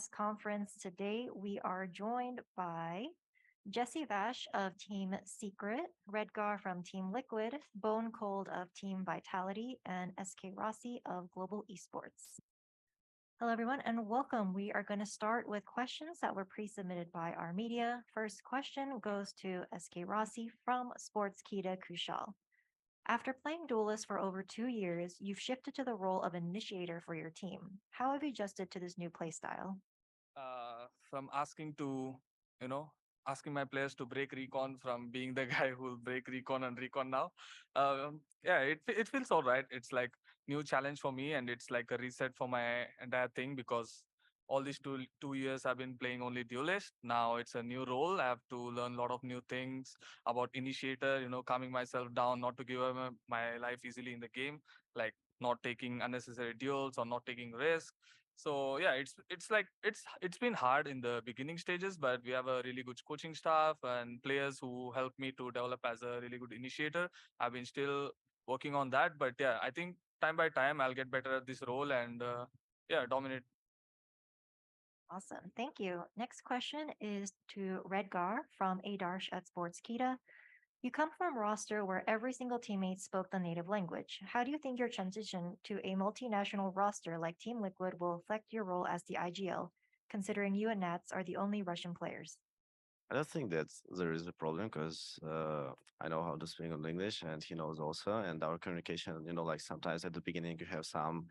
press conference today, we are joined by Jesse Vash of Team Secret, Redgar from Team Liquid, Bone Cold of Team Vitality, and SK Rossi of Global Esports. Hello, everyone, and welcome. We are going to start with questions that were pre-submitted by our media. First question goes to SK Rossi from Sportskita Kushal. After playing Duelist for over 2 years, you've shifted to the role of initiator for your team. How have you adjusted to this new playstyle? From asking to, you know, asking my players to break recon from being the guy who will break recon and recon now. Yeah, it feels all right. It's like new challenge for me, and it's like a reset for my entire thing because all these two years I've been playing only duelist. Now it's a new role. I have to learn a lot of new things about initiator. Calming myself down, not to give up my life easily in the game, like not taking unnecessary duels or not taking risks. So yeah, it's been hard in the beginning stages, but we have a really good coaching staff and players who help me to develop as a really good initiator. I've been still working on that, but yeah, I think time by time I'll get better at this role and yeah, dominate. Awesome. Thank you. Next question is to Redgar from Adarsh at Sportskita. You come from a roster where every single teammate spoke the native language. How do you think your transition to a multinational roster like Team Liquid will affect your role as the IGL, considering you and Nats are the only Russian players? I don't think that there is a problem because I know how to speak in English and he knows also. And our communication, like sometimes at the beginning you have some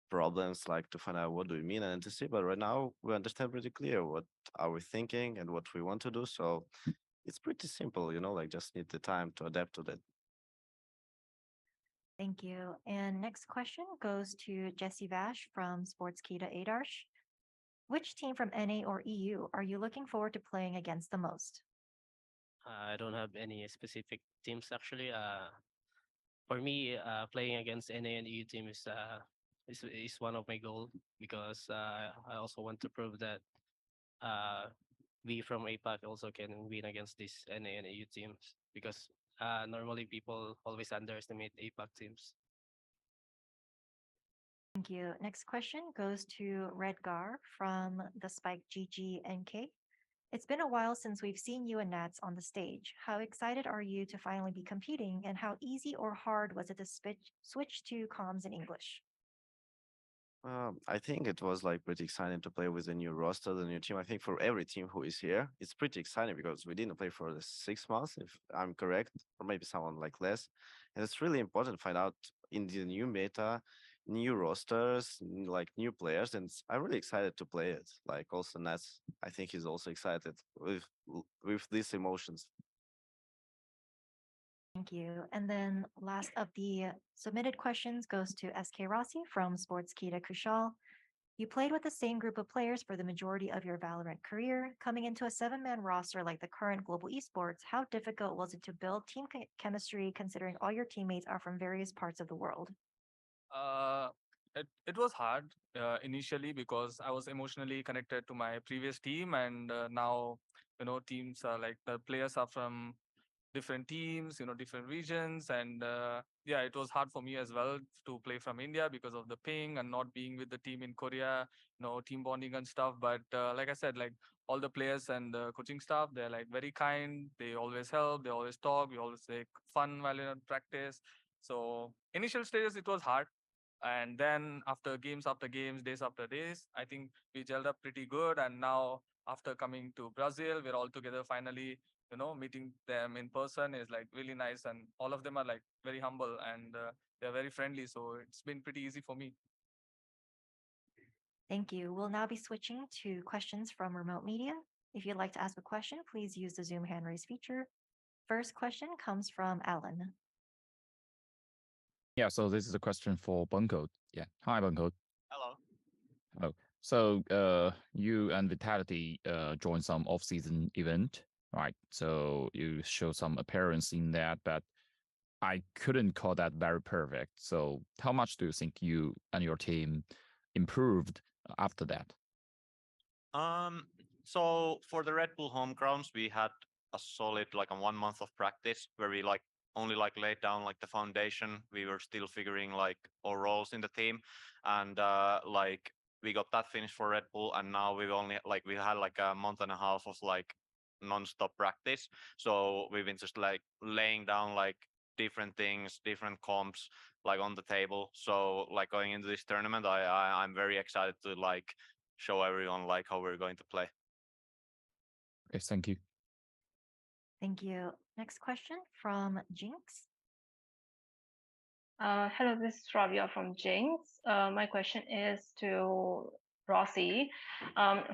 problems like to find out what do we mean and to see. But right now we understand pretty clear what are we thinking and what we want to do. So it's pretty simple, like just need the time to adapt to that. Thank you. And next question goes to Jesse Vash from Sportskita Adarsh. Which team from NA or EU are you looking forward to playing against the most? I don't have any specific teams actually. For me, playing against NA and EU team is one of my goal because I also want to prove that uh, we from APAC also can win against these NA and EU teams because normally people always underestimate APAC teams. Thank you. Next question goes to Redgar from the Spike GGNK. It's been a while since we've seen you and Nats on the stage. How excited are you to finally be competing, and how easy or hard was it to switch to comms in English? I think it was like pretty exciting to play with the new roster, the new team. I think for every team who is here, it's pretty exciting because we didn't play for the 6 months, if I'm correct, or maybe someone like less. And it's really important to find out in the new meta, new rosters, like new players. And I'm really excited to play it. Like also Nats, I think he's also excited with these emotions. Thank you. And then last of the submitted questions goes to SK Rossi from Sportskita Kushal. You played with the same group of players for the majority of your Valorant career. Coming into a seven-man roster like the current Global Esports, how difficult was it to build team chemistry considering all your teammates are from various parts of the world? Uh, it was hard initially because I was emotionally connected to my previous team, and now teams are like the players are from different teams, different regions, and yeah, it was hard for me as well to play from India because of the ping and not being with the team in Korea, team bonding and stuff. But like I said, like all the players and the coaching staff, they're like very kind. They always help. They always talk. We always take fun while in practice. So initial stages, it was hard. And then after games, days after days, I think we gelled up pretty good. And now after coming to Brazil, we're all together finally, meeting them in person is like really nice. And all of them are like very humble and they're very friendly. So it's been pretty easy for me. Thank you. We'll now be switching to questions from remote media. If you'd like to ask a question, please use the Zoom hand raise feature. First question comes from Alan. Yeah, so this is a question for Bunko. Yeah. Hi, Bunko. Hello. Hello. So you and Vitality joined some off-season event, right? So you show some appearance in that, but I couldn't call that very perfect. So how much do you think you and your team improved after that? Um, so for the Red Bull home grounds, we had a solid like a 1 month of practice where we like only like laid down like the foundation. We were still figuring like our roles in the team, and like we got that finished for Red Bull, and now we had like a month and a half of like non-stop practice. So we've been just like laying down like different things, different comps like on the table. So like going into this tournament, I'm very excited to like show everyone like how we're going to play. Yes, thank you. Thank you. Next question from Jinx. Hello, this is Rabia from Jinx. My question is to Rossi.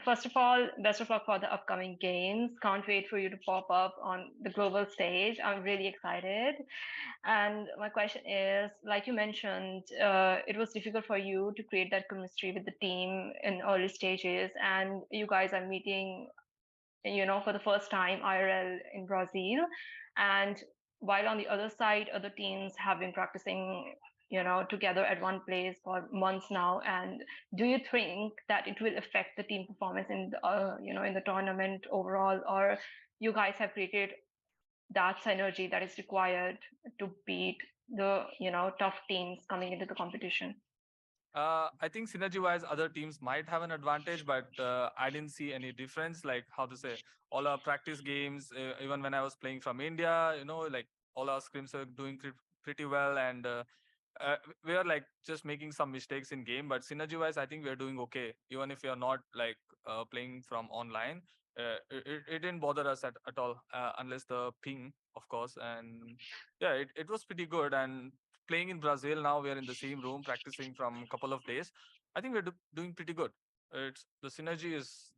First of all, best of luck for the upcoming games. Can't wait for you to pop up on the global stage. I'm really excited. And my question is, like you mentioned, it was difficult for you to create that chemistry with the team in early stages, and you guys are meeting, for the first time IRL in Brazil. And while on the other side, other teams have been practicing, together at one place for months now. And do you think that it will affect the team performance in in the tournament overall, or you guys have created that synergy that is required to beat the tough teams coming into the competition? I think synergy-wise, other teams might have an advantage, but I didn't see any difference. Like how to say, all our practice games, even when I was playing from India, like all our scrims are doing pretty well, and we are like just making some mistakes in game. But synergy-wise, I think we are doing okay, even if we are not like playing from online. It didn't bother us at all, unless the ping, of course. And yeah, it was pretty good. And playing in Brazil now, we are in the same room practicing from a couple of days. I think we're doing pretty good. It's the synergy is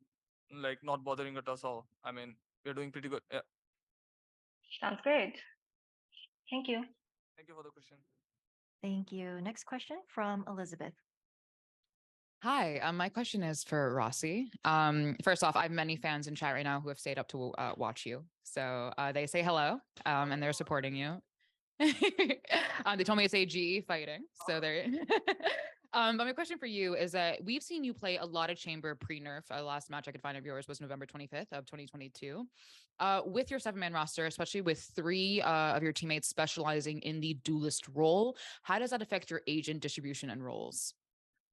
like not bothering at us all. I mean, we're doing pretty good. Yeah. Sounds great. Thank you. Thank you for the question. Thank you. Next question from Elizabeth. Hi, my question is for Rossi. First off, I have many fans in chat right now who have stayed up to watch you. So they say hello, and they're supporting you. They told me it's AGE fighting. So they're. But my question for you is that we've seen you play a lot of chamber pre-nerf. Last match I could find of yours was November 25th of 2022. With your 7-man roster, especially with 3 of your teammates specializing in the duelist role, how does that affect your agent distribution and roles?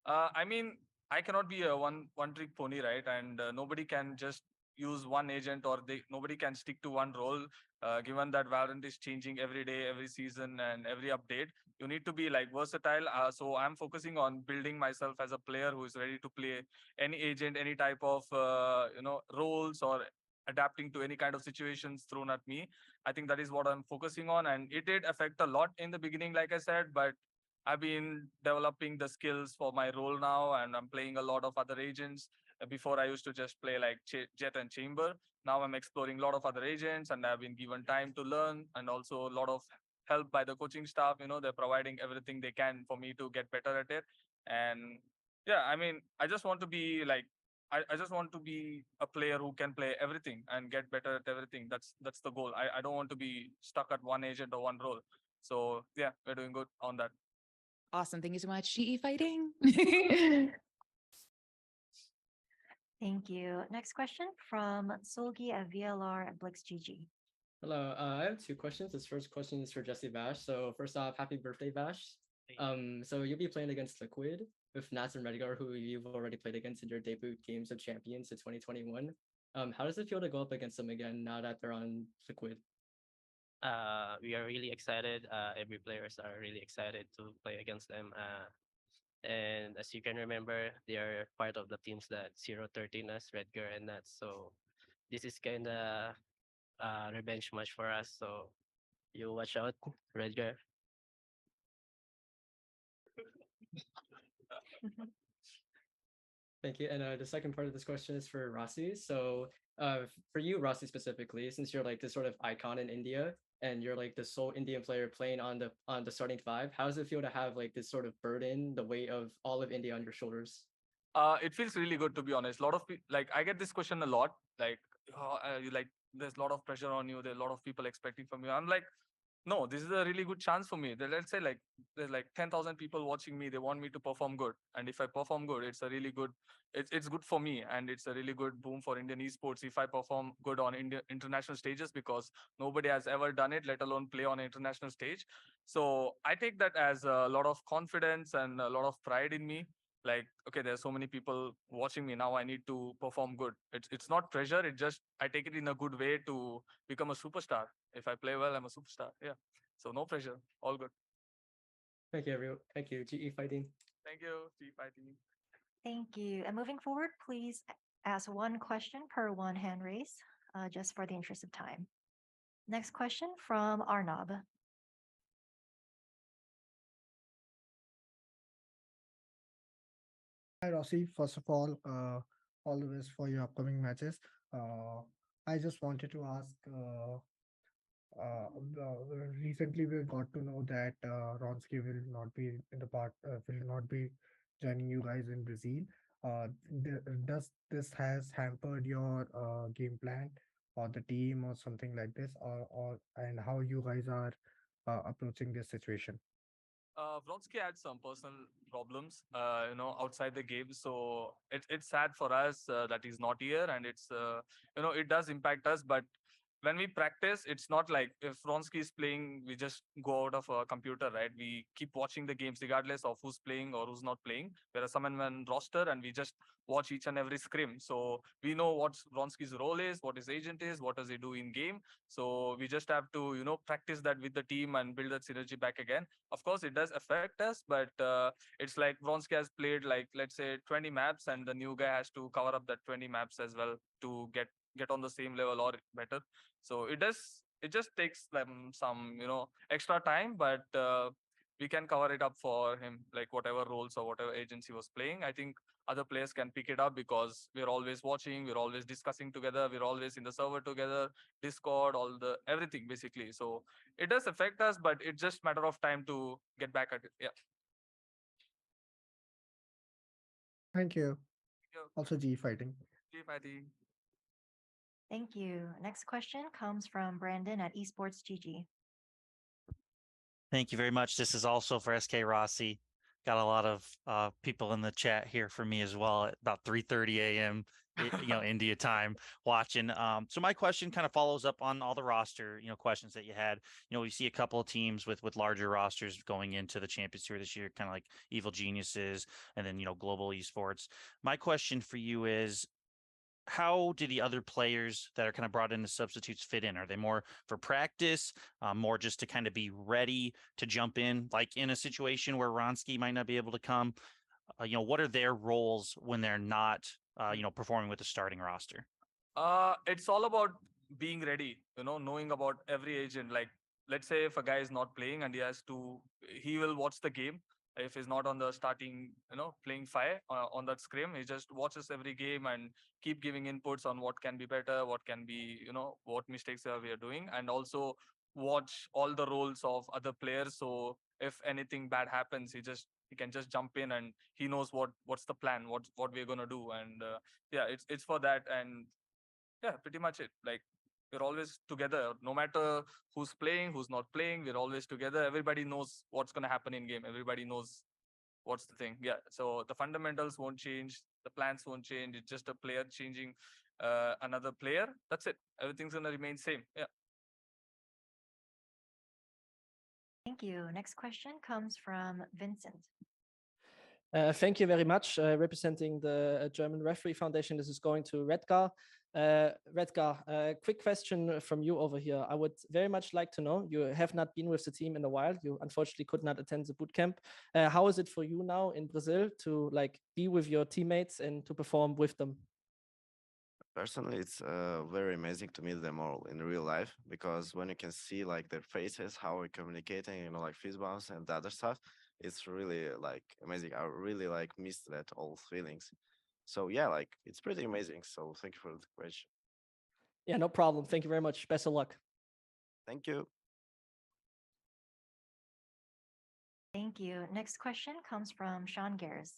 I mean, I cannot be a one trick pony, right? And nobody can just use one agent, or nobody can stick to one role. Given that Valorant is changing every day, every season, and every update, you need to be like versatile. So I'm focusing on building myself as a player who is ready to play any agent, any type of roles, or adapting to any kind of situations thrown at me. I think that is what I'm focusing on, and it did affect a lot in the beginning, like I said, but I've been developing the skills for my role now, and I'm playing a lot of other agents. Before, I used to just play like Jet and Chamber. Now I'm exploring a lot of other agents, and I've been given time to learn, and also a lot of help by the coaching staff. They're providing everything they can for me to get better at it. And yeah, I mean, I just want to be like, I just want to be a player who can play everything and get better at everything. That's the goal. I don't want to be stuck at one agent or one role. So yeah, we're doing good on that. Awesome. Thank you so much. GE fighting. Thank you. Next question from Solgi at VLR at BlixGG. Hello, I have 2 questions. This first question is for Jesse Vash. So first off, happy birthday, Vash. So you'll be playing against Liquid with Nats and Redgar, who you've already played against in your debut games of Champions in 2021. How does it feel to go up against them again now that they're on Liquid? We are really excited. Every players are really excited to play against them. And as you can remember, they are part of the teams that 0-13 us, Redgar and Nats. So this is kind of revenge match for us. So you watch out, Redgar. Thank you. And the second part of this question is for Rossi. So for you, Rossi specifically, since you're like this sort of icon in India and you're like the sole Indian player playing on the starting 5, how does it feel to have like this sort of burden, the weight of all of India on your shoulders? It feels really good, to be honest. A lot of people, like, I get this question a lot, like, there's a lot of pressure on you. There are a lot of people expecting from you. I'm like, no, this is a really good chance for me. Let's say like there's like 10,000 people watching me. They want me to perform good, and if I perform good, it's a really good. It's good for me, and it's a really good boom for Indian esports if I perform good on international stages, because nobody has ever done it, let alone play on an international stage. So I take that as a lot of confidence and a lot of pride in me, like, okay, there's so many people watching me now. I need to perform good. It's not pressure. It just I take it in a good way to become a superstar. If I play well, I'm a superstar. Yeah. So no pressure. All good. Thank you, everyone. Thank you, GE Fighting. Thank you. Team fighting. Thank you. And moving forward, please ask one question per one hand raise, just for the interest of time. Next question from Arnab. Hi, Rossi. First of all the best for your upcoming matches. Uh, I just wanted to ask. Uh, Recently, we got to know that Ronsky will not be in the will not be joining you guys in Brazil. Does this has hampered your game plan or the team or something like this, or and how you guys are approaching this situation? Vronsky had some personal problems, outside the game. So it's sad for us that he's not here, and it does impact us. But when we practice, it's not like if Vronsky is playing, we just go out of a computer, right? We keep watching the games regardless of who's playing or who's not playing. There are some in one roster, and we just watch each and every scrim. So we know what Vronsky's role is, what his agent is, what does he do in game. So we just have to, practice that with the team and build that synergy back again. Of course, it does affect us, but it's like Vronsky has played like, let's say, 20 maps, and the new guy has to cover up that 20 maps as well to get on the same level or better. So it just takes them some extra time, but we can cover it up for him, like whatever roles or whatever agency was playing. I think other players can pick it up because we're always watching, we're always discussing together, we're always in the server together, Discord, all the everything basically. So it does affect us, but it's just matter of time to get back at it. Yeah. Thank you. Thank Also, G fighting. you. Keep fighting. Thank you. Next question comes from Brandon at Esports GG. Thank you very much. This is also for SK Rossi. Got a lot of people in the chat here for me as well at about 3:30 a.m. India time watching. So my question kind of follows up on all the roster, questions that you had. We see a couple of teams with larger rosters going into the Champions Tour this year, kind of like Evil Geniuses and then, Global Esports. My question for you is, how do the other players that are kind of brought in as substitutes fit in? Are they more for practice, more just to kind of be ready to jump in, like in a situation where Ronsky might not be able to come? What are their roles when they're not, performing with the starting roster? It's all about being ready, knowing about every agent. Like, let's say if a guy is not playing and he will watch the game. If he's not on the starting, playing fire on that scrim, he just watches every game and keep giving inputs on what can be better, what can be, what mistakes we are doing, and also watch all the roles of other players. So if anything bad happens, he can just jump in and he knows what's the plan, what we're gonna do, and yeah, it's for that. And yeah, pretty much it. Like, we're always together, no matter who's playing, who's not playing. We're always together. Everybody knows what's gonna happen in game. Everybody knows what's the thing. Yeah. So the fundamentals won't change. The plans won't change. It's just a player changing another player. That's it. Everything's gonna remain same. Yeah. Thank you. Next question comes from Vincent. Thank you very much. Representing the German Referee Foundation, this is going to Redgar. Redgar, quick question from you over here. I would very much like to know, you have not been with the team in a while. You unfortunately could not attend the boot camp. How is it for you now in Brazil to be with your teammates and to perform with them? Personally, it's very amazing to meet them all in real life, because when you can see like their faces, how we're communicating, like fist bumps and the other stuff, it's really like amazing. I really like missed that all feelings. So yeah, like it's pretty amazing. So thank you for the question. Yeah, no problem. Thank you very much. Best of luck. Thank you. Thank you. Next question comes from Sean Gares.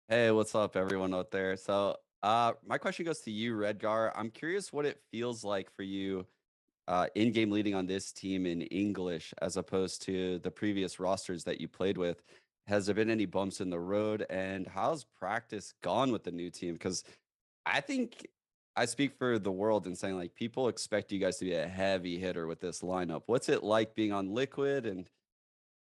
Hey, what's up, everyone out there? So, my question goes to you, Redgar. I'm curious what it feels like for you in-game leading on this team in English as opposed to the previous rosters that you played with. Has there been any bumps in the road, and how's practice gone with the new team? Because I think I speak for the world in saying like people expect you guys to be a heavy hitter with this lineup. What's it like being on Liquid, and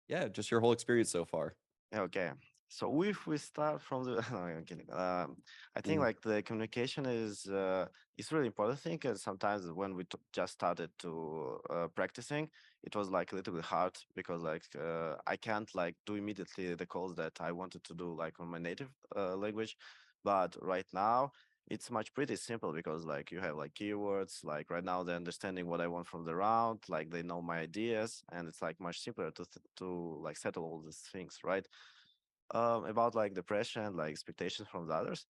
yeah, just your whole experience so far? Okay. So if we start from the, no, I'm kidding. I think Mm. like the communication is really important thing. Because sometimes when we just started to practicing, it was like a little bit hard because like I can't like do immediately the calls that I wanted to do like on my native language. But right now it's much pretty simple because like you have like keywords. Like right now they're understanding what I want from the round. Like they know my ideas, and it's like much simpler to like settle all these things, right? About like depression and like expectations from the others.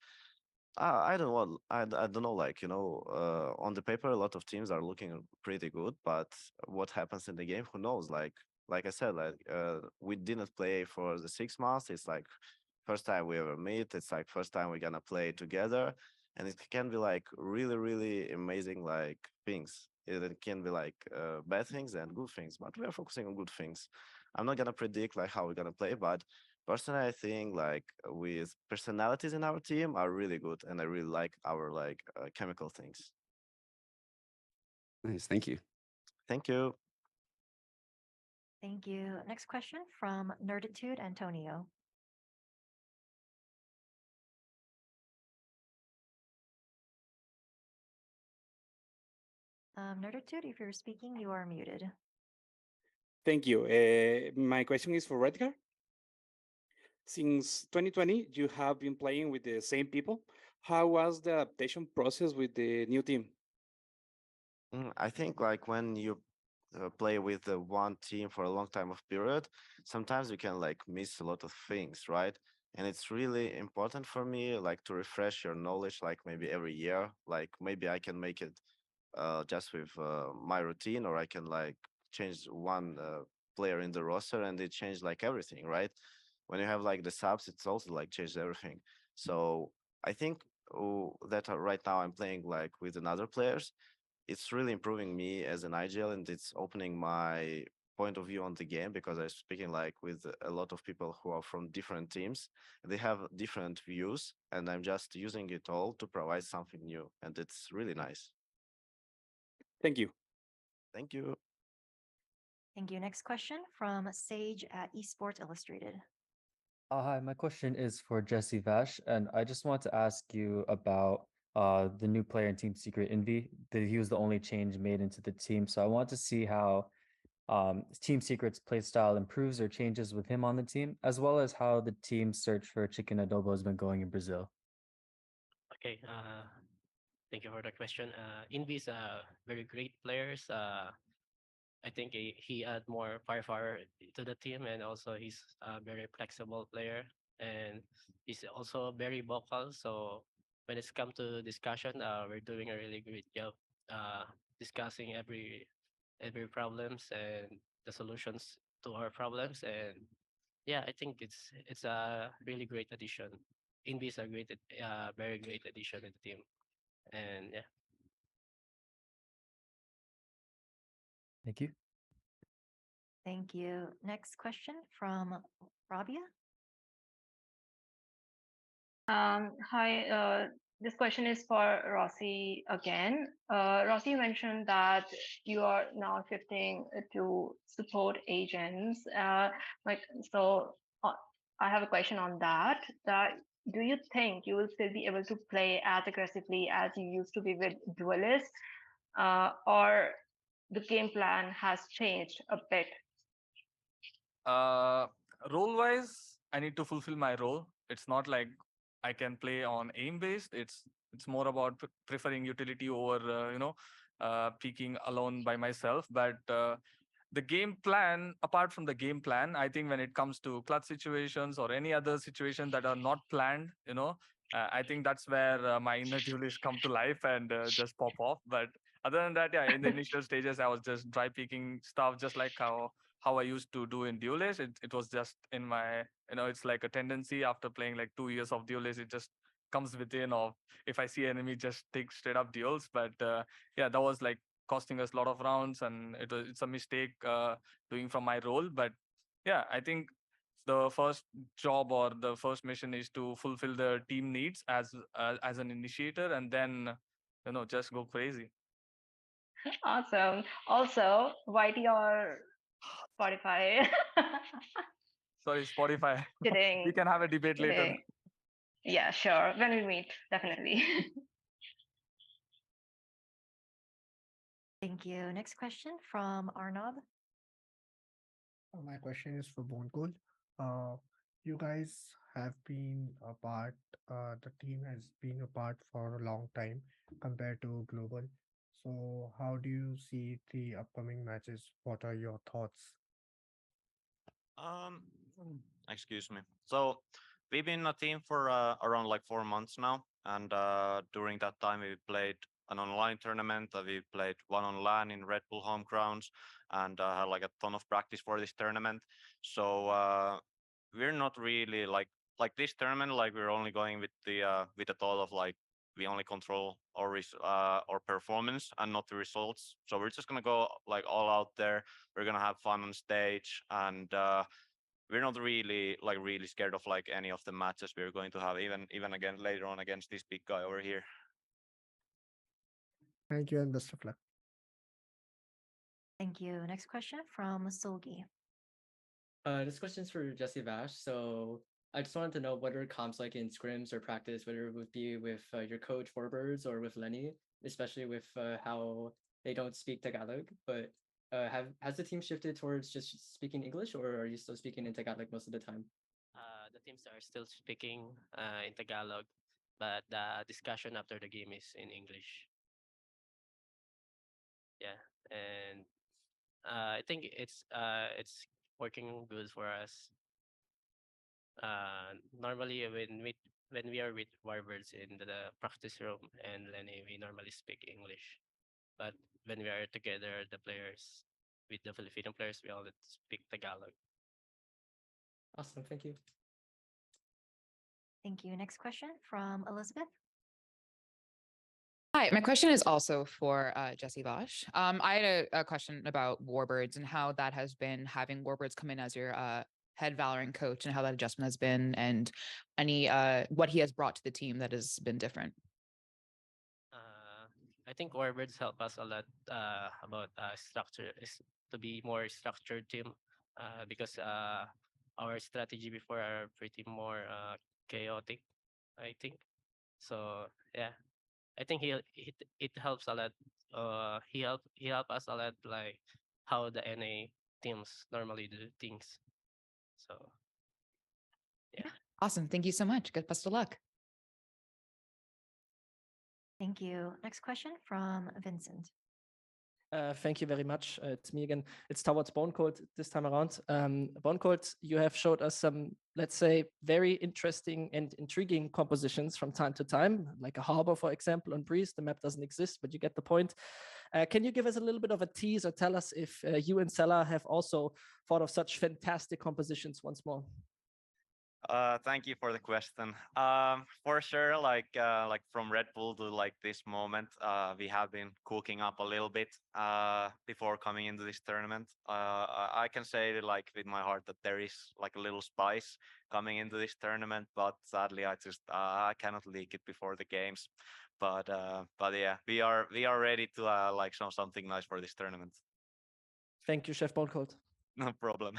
I don't know. I don't know. Like on the paper, a lot of teams are looking pretty good, but what happens in the game, who knows? Like I said, like we didn't play for the 6 months. It's like first time we ever meet. It's like first time we're gonna play together, and it can be like really really amazing like things. It can be like bad things and good things, but we are focusing on good things. I'm not gonna predict like how we're gonna play, but personally, I think like with personalities in our team are really good, and I really like our like chemical things. Nice. Thank you. Thank you. Thank you. Next question from Nerditude Antonio. Nerditude, if you're speaking, you are muted. Thank you. My question is for Redgar. Since 2020, you have been playing with the same people. How was the adaptation process with the new team? I think like when you play with one team for a long time of period, sometimes you can like miss a lot of things, right? And it's really important for me like to refresh your knowledge like maybe every year. Like maybe I can make it just with my routine, or I can like change one player in the roster and it changed like everything, right? When you have like the subs, it's also like changed everything. So I think that right now I'm playing like with another players. It's really improving me as an IGL, and it's opening my point of view on the game because I'm speaking like with a lot of people who are from different teams. They have different views, and I'm just using it all to provide something new, and it's really nice. Thank you. Thank you. Thank you. Next question from Sage at Esports Illustrated. Hi, my question is for Jesse Vash, and I just want to ask you about the new player in Team Secret Envy. That he was the only change made into the team, so I want to see how Team Secret's playstyle improves or changes with him on the team, as well as how the team search for chicken adobo has been going in Brazil. Okay. Thank you for the question. Invis very great players. I think he add more firepower to the team, and also he's a very flexible player, and he's also very vocal. So when it's come to discussion, we're doing a really great job discussing every problems and the solutions to our problems. And yeah, I think it's a really great addition. Invi is a very great addition to the team, and yeah. Thank you. Thank you. Next question from Rabia. Hi, this question is for Rossi again. Rossi, you mentioned that you are now shifting to support agents. Like, so I have a question on that. That do you think you will still be able to play as aggressively as you used to be with duelists, or the game plan has changed a bit? Uh, Role wise, I need to fulfill my role. It's not like I can play on aim based. It's more about preferring utility over peaking alone by myself. But the game plan, apart from the game plan, I think when it comes to clutch situations or any other situation that are not planned, I think that's where my inner duelist come to life and just pop off. But other than that, yeah, in the initial stages, I was just dry peeking stuff, just like how I used to do in Duelist. It was just in my, it's like a tendency after playing like 2 years of Duelist, it just comes within of if I see enemy just take straight up duels. But yeah, that was like costing us a lot of rounds, and it's a mistake doing from my role. But yeah, I think the first job or the first mission is to fulfill the team needs as an initiator, and then just go crazy. Awesome. Also, Whitey or Spotify. Sorry, Spotify. We Kidding. can have a debate later. Kidding. Yeah, sure. When we meet, definitely. Thank you. Next question from Arnab. My question is for Bone Cold. You guys have been a part, the team has been a part for a long time compared to global. So, how do you see the upcoming matches? What are your thoughts? Um, excuse me. So we've been a team for around like 4 months now, and during that time we played an online tournament. We played one on LAN in Red Bull home grounds, and had like a ton of practice for this tournament. So we're not really like this tournament. Like we're only going with the thought of like we only control our performance and not the results. So we're just gonna go like all out there. We're gonna have fun on stage, and we're not really scared of like any of the matches we're going to have, even again later on against this big guy over here. Thank you and best of luck. Thank you. Next question from Solgi. This question's for Jesse Vash. So I just wanted to know what are comps like in scrims or practice, whether it would be with your coach Forbirds or with Lenny, especially with how they don't speak Tagalog. But has the team shifted towards just speaking English, or are you still speaking in Tagalog most of the time? The teams are still speaking in Tagalog, but the discussion after the game is in English. Yeah, and I think it's working good for us. Normally when we are with Warbirds in the practice room and Lenny, we normally speak English. But when we are together, the players with the Filipino players, we all speak Tagalog. Awesome, thank you. Thank you. Next question from Elizabeth. Hi, my question is also for Jesse Vosh. I had a question about Warbirds and how that has been having Warbirds come in as your head Valorant coach and how that adjustment has been, and any what he has brought to the team that has been different. I think Warbirds help us a lot about structure, is to be more structured team because our strategy before are pretty more chaotic, I think. So yeah, I think it helps a lot. He help us a lot, like how the NA teams normally do things. So yeah. Awesome. Thank you so much. Good best of luck. Thank you. Next question from Vincent. Thank you very much. It's me again. It's towards Bone Cold this time around. Bone Cold, you have showed us some, let's say, very interesting and intriguing compositions from time to time, like a harbor, for example, on Breeze. The map doesn't exist, but you get the point. Can you give us a little bit of a tease or tell us if you and Sela have also thought of such fantastic compositions once more? Thank you for the question. For sure, like from Red Bull to like this moment, we have been cooking up a little bit before coming into this tournament. I can say that, like with my heart that there is like a little spice coming into this tournament, but sadly I just I cannot leak it before the games. But yeah, we are ready to like show something nice for this tournament. Thank you, Chef Boncold. No problem.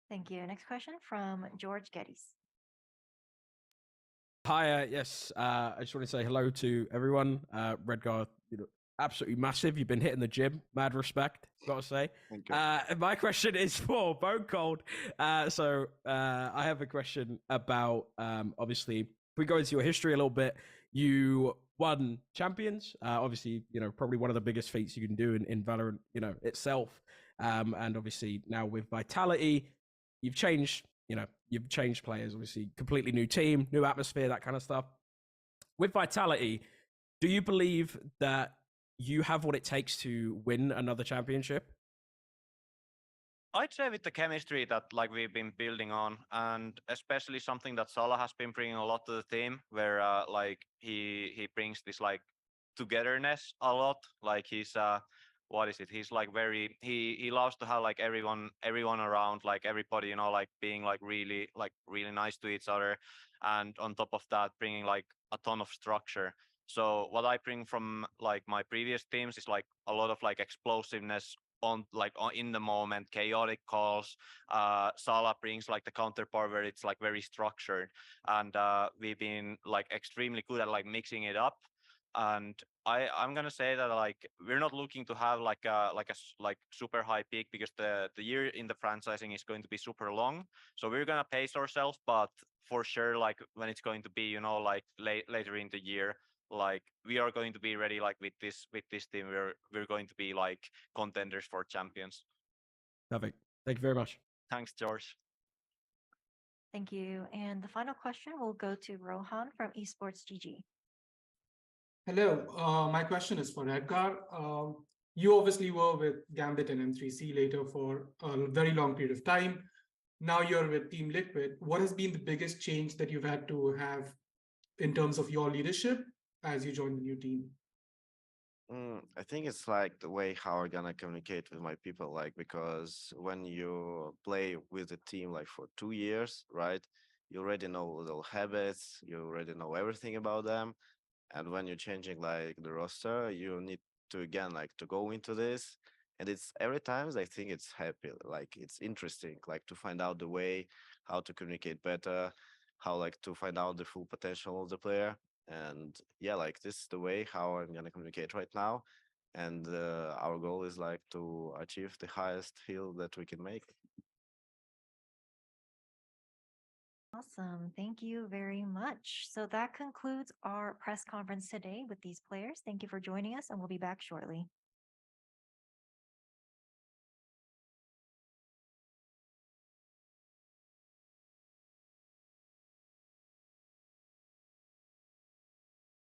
Thank you. Next question from George Geddes. Hi, yes. I just want to say hello to everyone. Redgar, absolutely massive. You've been hitting the gym. Mad respect, gotta say. Thank you. My question is for Bone Cold. So I have a question about obviously, if we go into your history a little bit, you won champions. Obviously, probably one of the biggest feats you can do in Valorant, itself. And obviously now with Vitality, you've changed players, obviously completely new team, new atmosphere, that kind of stuff. With Vitality, do you believe that you have what it takes to win another championship? I'd say with the chemistry that like we've been building on, and especially something that Salah has been bringing a lot to the team, where like he brings this like togetherness a lot. Like he's what is it? He's like very he loves to have like everyone around, like everybody, like being like really nice to each other, and on top of that bringing like a ton of structure. So what I bring from like my previous teams is like a lot of like explosiveness, in the moment, chaotic calls. Sala brings like the counterpart where it's like very structured, and we've been like extremely good at like mixing it up. And I'm gonna say that like we're not looking to have like super high peak, because the year in the franchising is going to be super long. So we're gonna pace ourselves, but for sure, like when it's going to be, like later in the year, like we are going to be ready. Like with this team, we're going to be like contenders for champions. Perfect. Thank you very much. Thanks, George. Thank you. And the final question will go to Rohan from Esports GG. Hello, my question is for Edgar. You obviously were with Gambit and M3C later for a very long period of time. Now you're with Team Liquid. What has been the biggest change that you've had to have in terms of your leadership as you join the new team? I think it's like the way how I'm gonna communicate with my people, like because when you play with a team like for 2 years, right? You already know little habits, you already know everything about them. And when you're changing like the roster, you need to again like to go into this. And it's every time I think it's happy, like it's interesting, like to find out the way how to communicate better, how like to find out the full potential of the player. And yeah, like this is the way how I'm gonna communicate right now. And our goal is like to achieve the highest hill that we can make. Awesome. Thank you very much. So that concludes our press conference today with these players. Thank you for joining us, and we'll be back shortly.